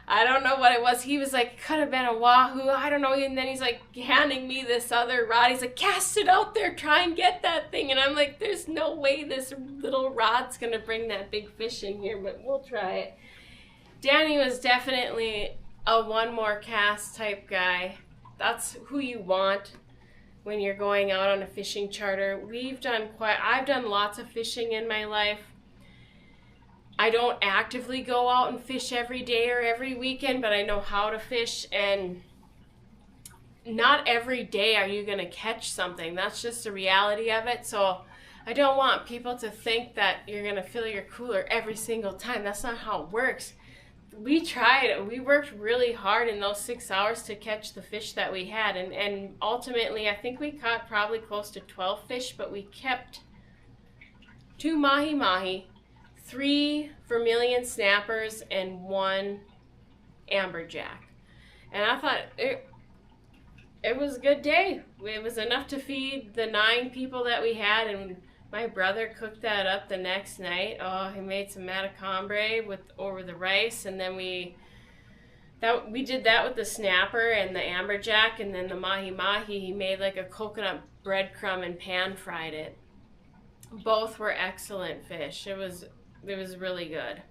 I don't know what it was. He was like, it could have been a wahoo, I don't know. And then he's like handing me this other rod. He's like, cast it out there, try and get that thing. And I'm like, there's no way this little rod's gonna bring that big fish in here, but we'll try it. Danny was definitely a one more cast type guy. That's who you want when you're going out on a fishing charter. I've done lots of fishing in my life. I don't actively go out and fish every day or every weekend, but I know how to fish, and not every day are you going to catch something. That's just the reality of it. So I don't want people to think that you're going to fill your cooler every single time. That's not how it works. We tried. We worked really hard in those 6 hours to catch the fish that we had, and ultimately I think we caught probably close to 12 fish, but we kept 2 mahi-mahi, 3 vermilion snappers, and 1 amberjack. And I thought it was a good day. It was enough to feed the 9 people that we had, and my brother cooked that up the next night. Oh, he made some matacombre over the rice, and then we did that with the snapper and the amberjack, and then the mahi-mahi, he made like a coconut breadcrumb and pan fried it. Both were excellent fish. It was really good.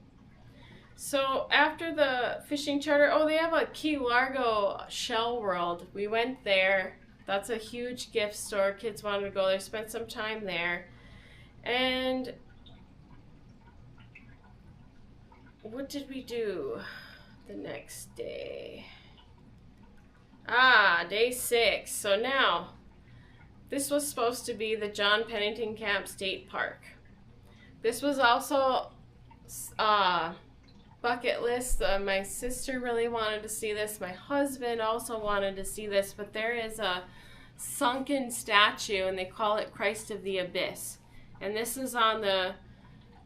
So after the fishing charter, they have a Key Largo Shell World. We went there. That's a huge gift store. Kids wanted to go there, spent some time there. And what did we do the next day? Day 6. So now, this was supposed to be the John Pennekamp State Park. This was also bucket list. My sister really wanted to see this. My husband also wanted to see this, but there is a sunken statue, and they call it Christ of the Abyss. And this is on the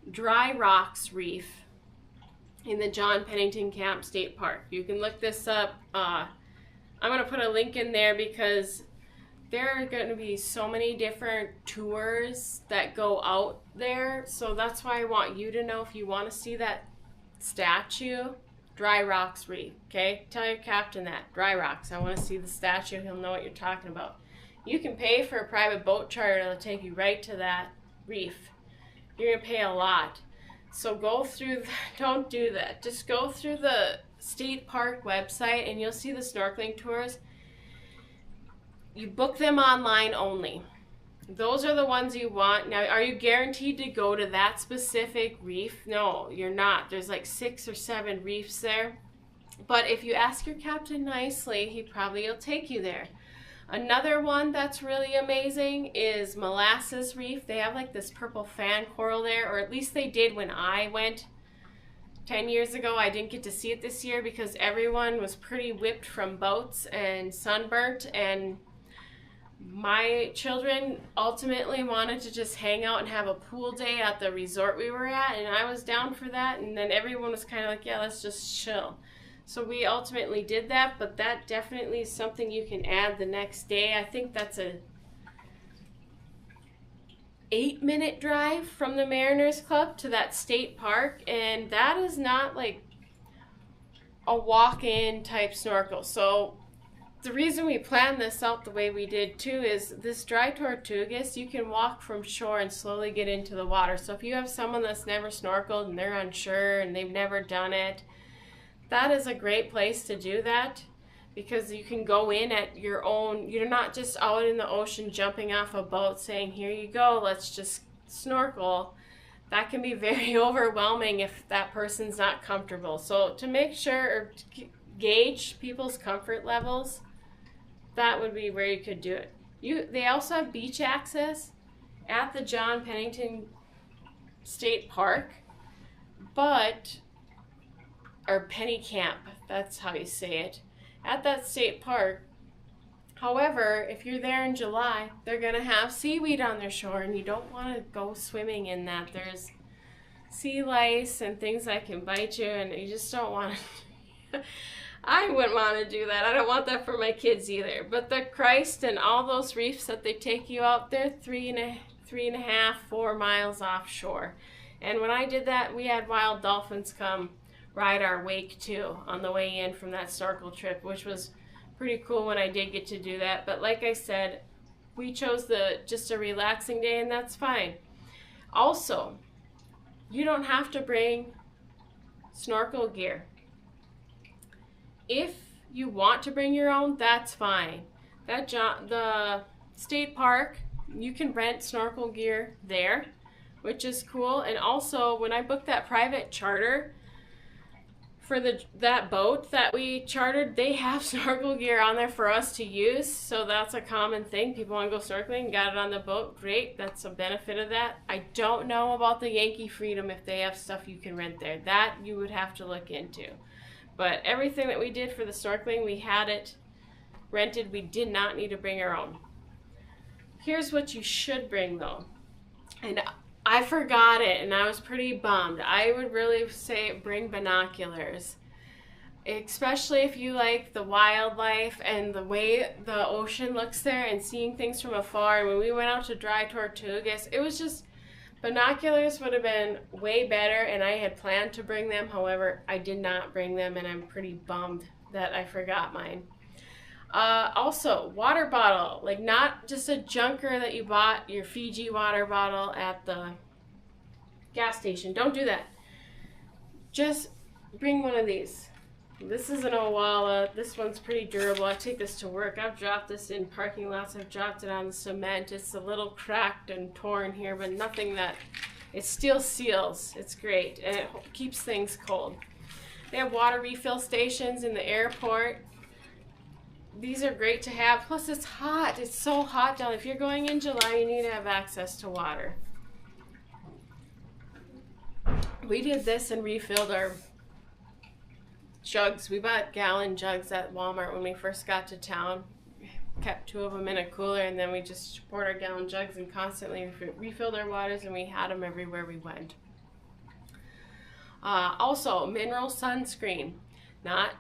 Dry Rocks Reef in the John Pennekamp State Park. You can look this up. I'm going to put a link in there, because there are going to be so many different tours that go out there. So that's why I want you to know, if you want to see that statue, Dry Rocks Reef, okay? Tell your captain that, Dry Rocks, I want to see the statue. He'll know what you're talking about. You can pay for a private boat charter that'll take you right to that reef. You're going to pay a lot. So go through, don't do that. Just go through the state park website, and you'll see the snorkeling tours. You book them online only. Those are the ones you want. Now, are you guaranteed to go to that specific reef? No, you're not. There's like 6 or 7 reefs there. But if you ask your captain nicely, he probably will take you there. Another one that's really amazing is Molasses Reef. They have like this purple fan coral there, or at least they did when I went 10 years ago. I didn't get to see it this year because everyone was pretty whipped from boats and sunburnt, and my children ultimately wanted to just hang out and have a pool day at the resort we were at, and I was down for that, and then everyone was kind of like, yeah, let's just chill. So we ultimately did that, but that definitely is something you can add the next day. I think that's a 8-minute drive from the Mariners Club to that state park, and that is not like a walk-in type snorkel. So the reason we planned this out the way we did too is this dry Tortugas, you can walk from shore and slowly get into the water. So if you have someone that's never snorkeled and they're unsure and they've never done it, that is a great place to do that, because you can go in at your own, you're not just out in the ocean jumping off a boat saying, here you go, let's just snorkel. That can be very overwhelming if that person's not comfortable. So to make sure, or to gauge people's comfort levels, that would be where you could do it. They also have beach access at the John Pennington State Park, or Pennekamp, that's how you say it, at that state park. However, if you're there in July, they're going to have seaweed on their shore, and you don't want to go swimming in that. There's sea lice and things that can bite you, and you just don't want to. I wouldn't want to do that. I don't want that for my kids either. But the Christ and all those reefs that they take you out, they're 3.5, 4 miles offshore. And when I did that, we had wild dolphins come ride our wake too on the way in from that snorkel trip, which was pretty cool when I did get to do that. But like I said, we chose just a relaxing day, and that's fine. Also, you don't have to bring snorkel gear. If you want to bring your own, that's fine. The state park, you can rent snorkel gear there, which is cool. And also, when I booked that private charter for that boat that we chartered, they have snorkel gear on there for us to use. So that's a common thing. People want to go snorkeling, got it on the boat, great. That's a benefit of that. I don't know about the Yankee Freedom, if they have stuff you can rent there. That you would have to look into. But everything that we did for the snorkeling, we had it rented. We did not need to bring our own. Here's what you should bring though. And I forgot it, and I was pretty bummed. I would really say bring binoculars, especially if you like the wildlife and the way the ocean looks there and seeing things from afar. And when we went out to dry Tortugas, it was just, binoculars would have been way better, and I had planned to bring them. However, I did not bring them, and I'm pretty bummed that I forgot mine. Also, water bottle, like not just a junker that you bought, your Fiji water bottle at the gas station. Don't do that. Just bring one of these. This is an Owala. This one's pretty durable. I take this to work. I've dropped this in parking lots. I've dropped it on the cement. It's a little cracked and torn here, but nothing that, it still seals. It's great, and it keeps things cold. They have water refill stations in the airport. These are great to have. Plus, it's hot. It's so hot down. If you're going in July, you need to have access to water. We did this and refilled our jugs. We bought gallon jugs at Walmart when we first got to town. Kept 2 of them in a cooler, and then we just poured our gallon jugs and constantly refilled our waters, and we had them everywhere we went. Also, mineral sunscreen. Not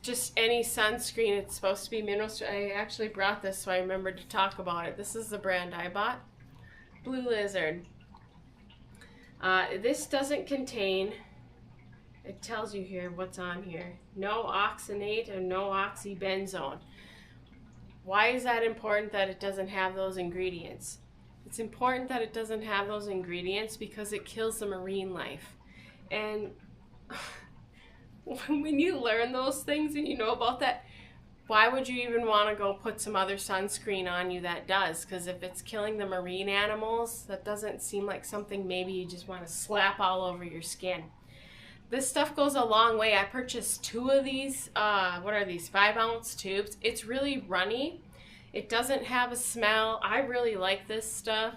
just any sunscreen. It's supposed to be mineral. I actually brought this, so I remembered to talk about it. This is the brand I bought. Blue Lizard. This doesn't contain, it tells you here what's on here, no oxynate and no oxybenzone. Why is that important that it doesn't have those ingredients? It's important that it doesn't have those ingredients because it kills the marine life. And when you learn those things and you know about that, why would you even want to go put some other sunscreen on you that does? Because if it's killing the marine animals, that doesn't seem like something maybe you just want to slap all over your skin. This stuff goes a long way. I purchased 2 of these, what are these, 5-ounce tubes. It's really runny. It doesn't have a smell. I really like this stuff.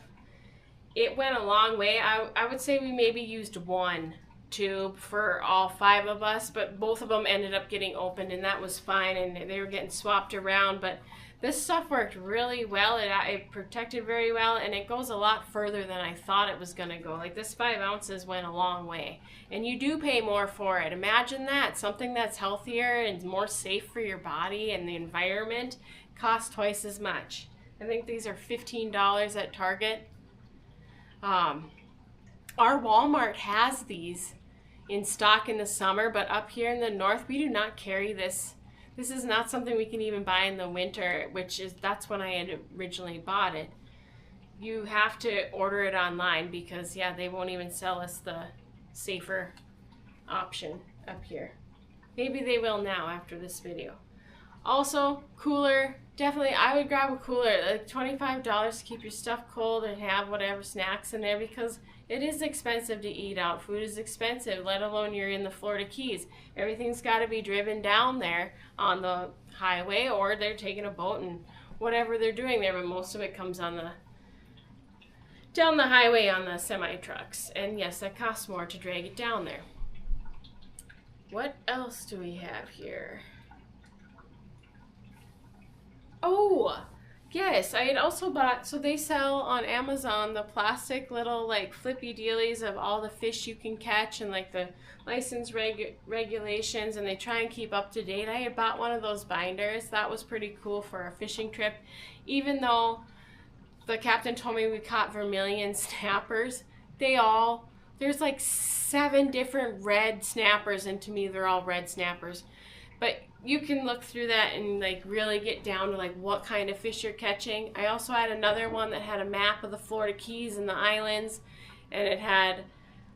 It went a long way. I would say we maybe used 1 tube for all 5 of us, but both of them ended up getting opened, and that was fine, and they were getting swapped around. But this stuff worked really well. It protected very well, and it goes a lot further than I thought it was going to go. Like, this 5 ounces went a long way, and you do pay more for it. Imagine that. Something that's healthier and more safe for your body and the environment costs twice as much. I think these are $15 at Target. Our Walmart has these in stock in the summer, but up here in the north, we do not carry this. This is not something we can even buy in the winter, that's when I had originally bought it. You have to order it online because, yeah, they won't even sell us the safer option up here. Maybe they will now after this video. Also, cooler. Definitely, I would grab a cooler, like $25 to keep your stuff cold and have whatever snacks in there, because it is expensive to eat out. Food is expensive, let alone you're in the Florida Keys. Everything's got to be driven down there on the highway, or they're taking a boat and whatever they're doing there, but most of it comes on down the highway on the semi-trucks. And yes, that costs more to drag it down there. What else do we have here? Oh, yes, I had also bought, so they sell on Amazon the plastic little like flippy dealies of all the fish you can catch and like the license regulations, and they try and keep up to date. I had bought one of those binders. That was pretty cool for a fishing trip. Even though the captain told me we caught vermilion snappers, there's like 7 different red snappers, and to me they're all red snappers. But you can look through that and like really get down to like what kind of fish you're catching. I also had another one that had a map of the Florida Keys and the islands, and it had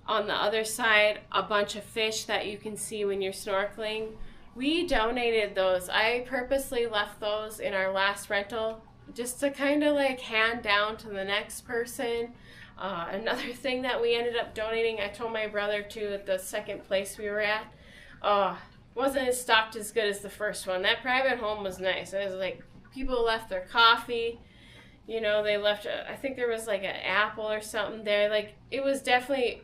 on the other side a bunch of fish that you can see when you're snorkeling. We donated those. I purposely left those in our last rental just to kind of like hand down to the next person. Another thing that we ended up donating, I told my brother too at the second place we were at, wasn't stocked as good as the first one. That private home was nice. It was like people left their coffee, you know, they left, I think there was like an apple or something there. Like it was definitely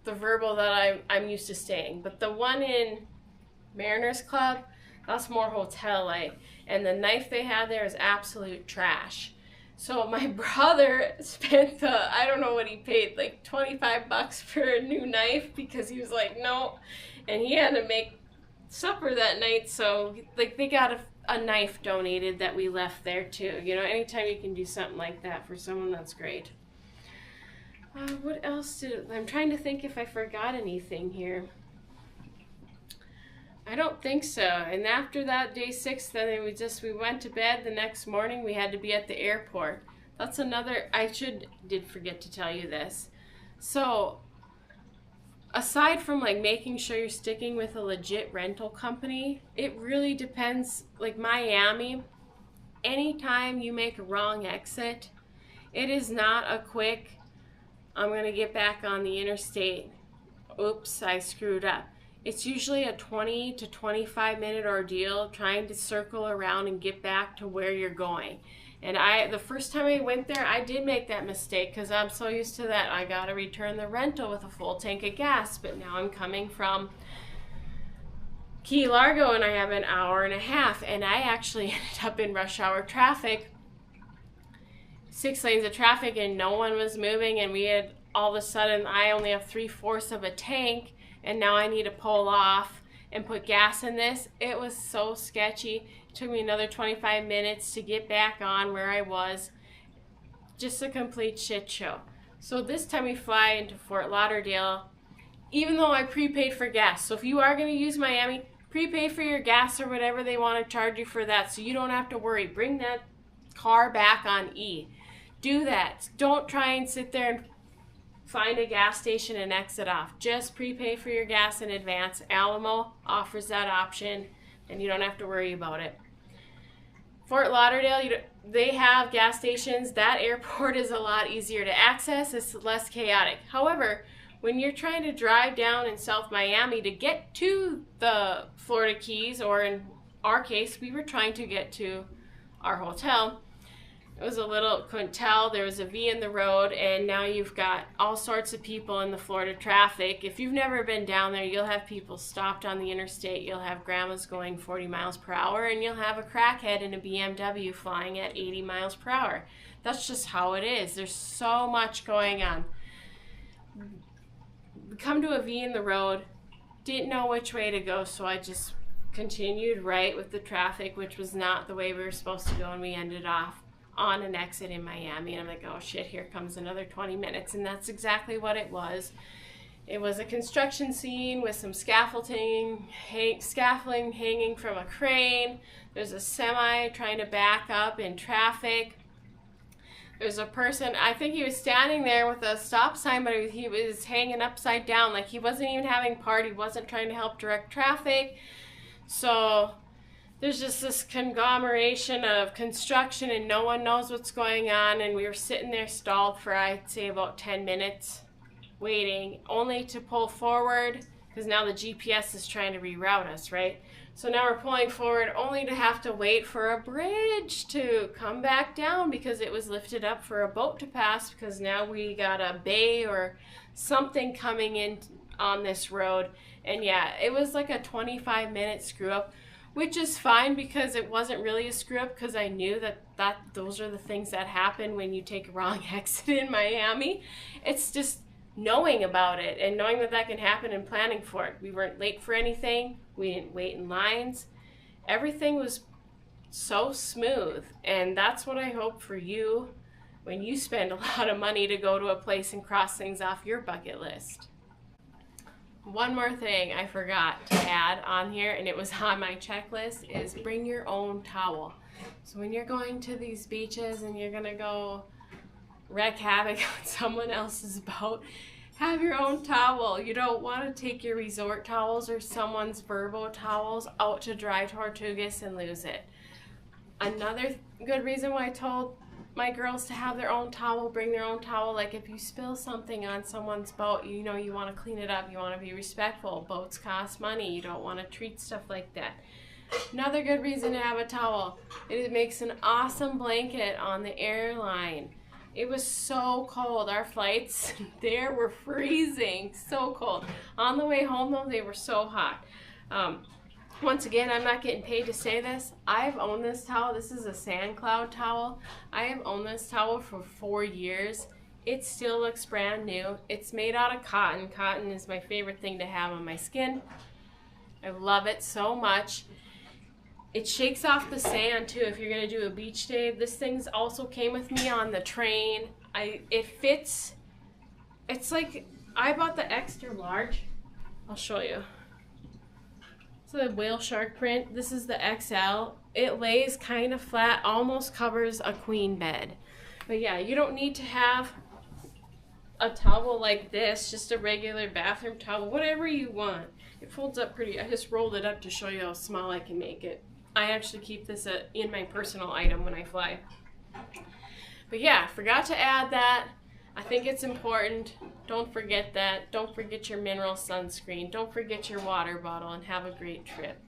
the VRBO that I'm used to staying. But the one in Mariners Club, that's more hotel-like. And the knife they had there is absolute trash. So my brother spent I don't know what he paid, like $25 for a new knife, because he was like, no. And he had to make supper that night, so like they got a knife donated that we left there too. You know, anytime you can do something like that for someone, that's great. What else I'm trying to think if I forgot anything here. I don't think so. And after that, day 6, then we went to bed. The next morning we had to be at the airport. That's another, did forget to tell you this. So aside from like making sure you're sticking with a legit rental company, it really depends. Like Miami, anytime you make a wrong exit, it is not a quick, I'm going to get back on the interstate. Oops, I screwed up. It's usually a 20 to 25 minute ordeal trying to circle around and get back to where you're going. And the first time I went there, I did make that mistake because I'm so used to that. I got to return the rental with a full tank of gas, but now I'm coming from Key Largo and I have an hour and a half, and I actually ended up in rush hour traffic, 6 lanes of traffic, and no one was moving, and we had all of a sudden, I only have 3/4 of a tank, and now I need to pull off and put gas in this. It was so sketchy. It took me another 25 minutes to get back on where I was. Just a complete shit show. So this time we fly into Fort Lauderdale, even though I prepaid for gas. So if you are going to use Miami, prepay for your gas or whatever they want to charge you for that, so you don't have to worry. Bring that car back on E. Do that. Don't try and sit there and find a gas station and exit off. Just prepay for your gas in advance. Alamo offers that option, and you don't have to worry about it. Fort Lauderdale, they have gas stations. That airport is a lot easier to access. It's less chaotic. However, when you're trying to drive down in South Miami to get to the Florida Keys, or in our case, we were trying to get to our hotel, it was a little, couldn't tell, there was a V in the road, and now you've got all sorts of people in the Florida traffic. If you've never been down there, you'll have people stopped on the interstate, you'll have grandmas going 40 miles per hour, and you'll have a crackhead in a BMW flying at 80 miles per hour. That's just how it is. There's so much going on. We come to a V in the road, didn't know which way to go, so I just continued right with the traffic, which was not the way we were supposed to go, and we ended off on an exit in Miami. And I'm like, oh shit, here comes another 20 minutes. And that's exactly what it was. It was a construction scene with some scaffolding hanging from a crane. There's a semi trying to back up in traffic. There's a person, I think he was standing there with a stop sign, but he was hanging upside down. Like, he wasn't even having part. He wasn't trying to help direct traffic. So there's just this conglomeration of construction and no one knows what's going on. And we were sitting there stalled for, I'd say, about 10 minutes waiting, only to pull forward because now the GPS is trying to reroute us, right? So now we're pulling forward only to have to wait for a bridge to come back down because it was lifted up for a boat to pass, because now we got a bay or something coming in on this road. And yeah, it was like a 25-minute screw up, which is fine because it wasn't really a screw up, because I knew that those are the things that happen when you take a wrong exit in Miami. It's just knowing about it and knowing that that can happen and planning for it. We weren't late for anything. We didn't wait in lines. Everything was so smooth, and that's what I hope for you when you spend a lot of money to go to a place and cross things off your bucket list. One more thing I forgot to add on here, and it was on my checklist, is bring your own towel. So when you're going to these beaches and you're gonna go wreak havoc on someone else's boat, have your own towel. You don't want to take your resort towels or someone's VRBO towels out to dry Tortugas and lose it. Another good reason why I told my girls to have their own towel, bring their own towel, like if you spill something on someone's boat, you know you want to clean it up, you want to be respectful. Boats cost money, you don't want to treat stuff like that. Another good reason to have a towel, it makes an awesome blanket on the airline. It was so cold. Our flights there were freezing, so cold. On the way home though, they were so hot. Once again, I'm not getting paid to say this. I've owned this towel. This is a Sand Cloud towel. I have owned this towel for 4 years. It still looks brand new. It's made out of cotton. Cotton is my favorite thing to have on my skin. I love it so much. It shakes off the sand too if you're gonna do a beach day. This thing's also came with me on the train. It fits. It's like, I bought the extra large. I'll show you. It's a whale shark print. This is the XL. It lays kind of flat, almost covers a queen bed. But yeah, you don't need to have a towel like this, just a regular bathroom towel, whatever you want. It folds up pretty. I just rolled it up to show you how small I can make it. I actually keep this in my personal item when I fly. But yeah, forgot to add that. I think it's important. Don't forget that. Don't forget your mineral sunscreen. Don't forget your water bottle, and have a great trip.